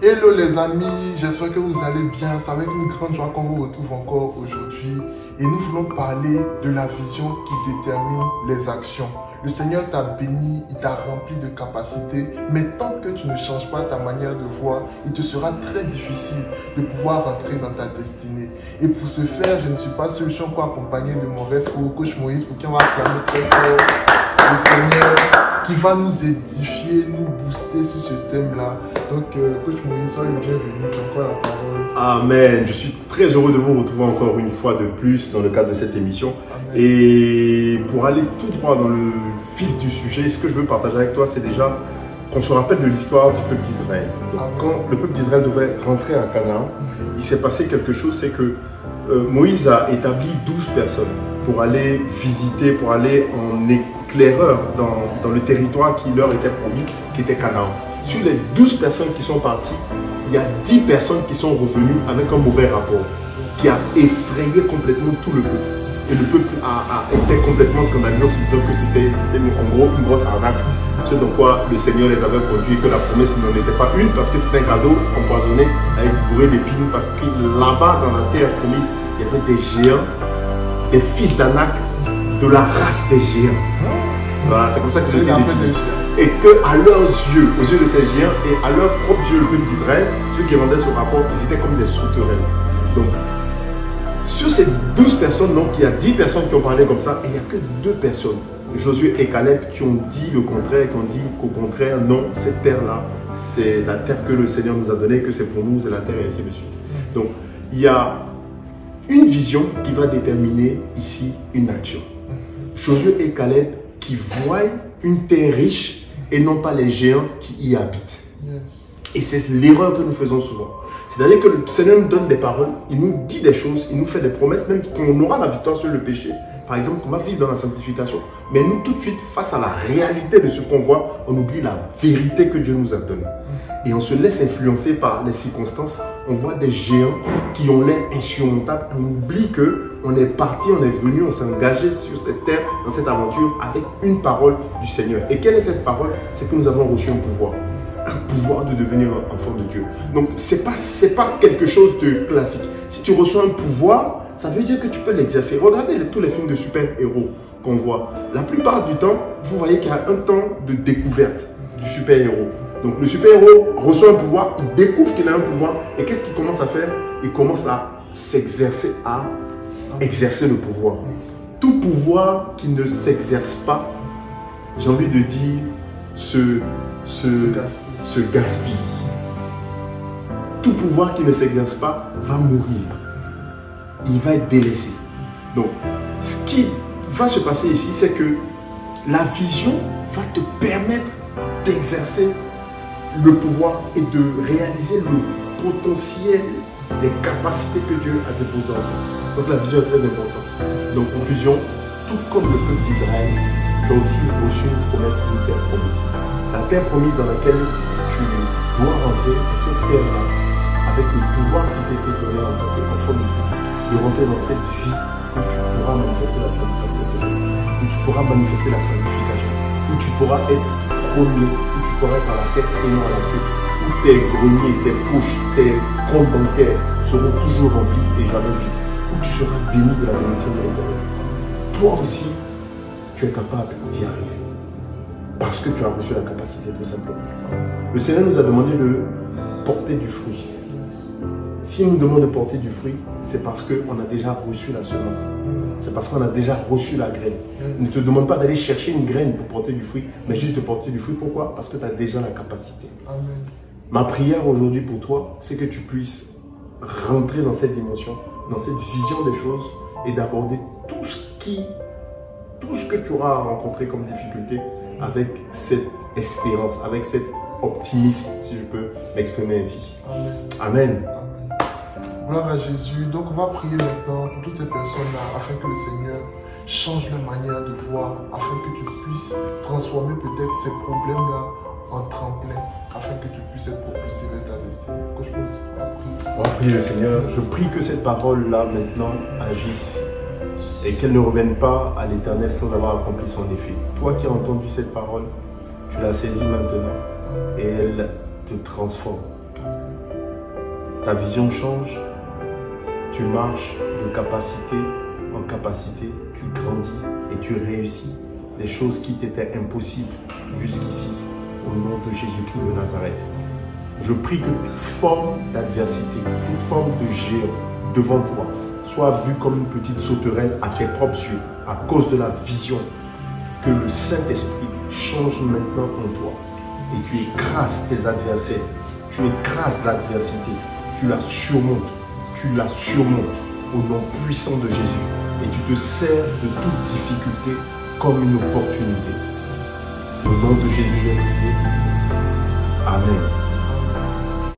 Hello les amis, j'espère que vous allez bien. C'est avec une grande joie qu'on vous retrouve encore aujourd'hui. Et nous voulons parler de la vision qui détermine les actions. Le Seigneur t'a béni, il t'a rempli de capacités. Mais tant que tu ne changes pas ta manière de voir, il te sera très difficile de pouvoir rentrer dans ta destinée. Et pour ce faire, je ne suis pas seul, je suis encore accompagné de mon reste pour coach Moïse, pour qui on va acclamer très fort le Seigneur, qui va nous édifier, nous booster sur ce thème-là. Donc, coach Moïse, soyez bienvenue. Encore la parole. Amen. Je suis très heureux de vous retrouver encore une fois de plus dans le cadre de cette émission. Amen. Et pour aller tout droit dans le vif du sujet, ce que je veux partager avec toi, c'est déjà qu'on se rappelle de l'histoire du peuple d'Israël. Quand le peuple d'Israël devait rentrer à Canaan, il s'est passé quelque chose, c'est que Moïse a établi 12 personnes pour aller visiter, pour aller en éclaireur dans le territoire qui leur était promis, qui était Canaan. Sur les 12 personnes qui sont parties, il y a 10 personnes qui sont revenues avec un mauvais rapport, qui a effrayé complètement tout le peuple. Et le peuple a été complètement scandalisé en se disant que c'était en gros une grosse arnaque. Ce dans quoi le Seigneur les avait conduits, que la promesse n'en était pas une, parce que c'était un cadeau empoisonné avec bourré d'épines, parce que là-bas dans la terre promise, il y avait des géants, des fils d'Anak, de la race des géants. Voilà, c'est comme ça que je l'ai défini. Et qu'à leurs yeux, aux yeux de ces géants et à leurs propres yeux, le peuple d'Israël, ceux qui rendaient ce rapport, ils étaient comme des souterrains. Donc, sur ces 12 personnes, donc, il y a 10 personnes qui ont parlé comme ça, et il n'y a que 2 personnes, Josué et Caleb, qui ont dit le contraire, qui ont dit qu'au contraire, non, cette terre-là, c'est la terre que le Seigneur nous a donnée, que c'est pour nous, c'est la terre, et ainsi de suite. Donc, il y a une vision qui va déterminer ici une action. Josué et Caleb qui voient une terre riche et non pas les géants qui y habitent. Yes. Et c'est l'erreur que nous faisons souvent. C'est-à-dire que le Seigneur nous donne des paroles, il nous dit des choses, il nous fait des promesses, même qu'on aura la victoire sur le péché. Par exemple, qu'on va vivre dans la sanctification. Mais nous, tout de suite, face à la réalité de ce qu'on voit, on oublie la vérité que Dieu nous a donnée. Et on se laisse influencer par les circonstances. On voit des géants qui ont l'air insurmontables. On oublie qu'on est parti, on est venu, on s'est engagé sur cette terre, dans cette aventure, avec une parole du Seigneur. Et quelle est cette parole? C'est que nous avons reçu un pouvoir. Un pouvoir de devenir un enfant de Dieu. Donc, c'est pas quelque chose de classique. Si tu reçois un pouvoir, ça veut dire que tu peux l'exercer. Regardez tous les films de super-héros qu'on voit. La plupart du temps, vous voyez qu'il y a un temps de découverte du super-héros. Donc, le super-héros reçoit un pouvoir, il découvre qu'il a un pouvoir. Et qu'est-ce qu'il commence à faire? Il commence à s'exercer, à exercer le pouvoir. Tout pouvoir qui ne s'exerce pas, j'ai envie de dire, se gaspille. Tout pouvoir qui ne s'exerce pas va mourir. Il va être délaissé. Donc, ce qui va se passer ici, c'est que la vision va te permettre d'exercer le pouvoir et de réaliser le potentiel des capacités que Dieu a déposées en toi. Donc, la vision est très importante. Donc, conclusion, tout comme le peuple d'Israël, tu as aussi reçu une promesse d'une terre promise. La terre promise dans laquelle tu dois rentrer, c'est cette terre-là, avec le pouvoir qui t'a été donné en tant qu'enfant de Dieu, de rentrer dans cette vie où tu pourras manifester la sanctification, où tu pourras manifester la sanctification, où tu pourras être premier, où tu pourras être à la tête et non à la queue, où tes greniers, tes poches, tes comptes bancaires seront toujours remplis et jamais vides, où tu seras béni de la bénédiction de l'Éternel. Toi aussi, tu es capable d'y arriver. Parce que tu as reçu la capacité, tout simplement. Le Seigneur nous a demandé de porter du fruit. Si nous demandons de porter du fruit, c'est parce qu'on a déjà reçu la semence. C'est parce qu'on a déjà reçu la graine. Il ne te demande pas d'aller chercher une graine pour porter du fruit, mais juste de porter du fruit. Pourquoi? Parce que tu as déjà la capacité. Amen. Ma prière aujourd'hui pour toi, c'est que tu puisses rentrer dans cette dimension, dans cette vision des choses et d'aborder tout ce que tu auras rencontré comme difficulté avec cette espérance, avec cet optimisme, si je peux m'exprimer ainsi. Amen. Amen. Gloire à Jésus. Donc on va prier maintenant pour toutes ces personnes-là afin que le Seigneur change leur manière de voir, afin que tu puisses transformer peut-être ces problèmes-là en tremplin, afin que tu puisses être propulsé vers ta destinée. On va prier le Seigneur. Je prie que cette parole-là maintenant agisse et qu'elle ne revienne pas à l'Éternel sans avoir accompli son effet. Toi qui as entendu cette parole, tu la saisis maintenant et elle te transforme. ta vision change, tu marches de capacité en capacité, tu grandis et tu réussis les choses qui t'étaient impossibles jusqu'ici, au nom de Jésus-Christ de Nazareth. Je prie que toute forme d'adversité, toute forme de géant devant toi soit vue comme une petite sauterelle à tes propres yeux, à cause de la vision que le Saint-Esprit change maintenant en toi. Et tu écrases tes adversaires, tu écrases l'adversité, tu la surmontes au nom puissant de Jésus. Et tu te sers de toute difficulté comme une opportunité. Au nom de Jésus, j'ai prié. Amen.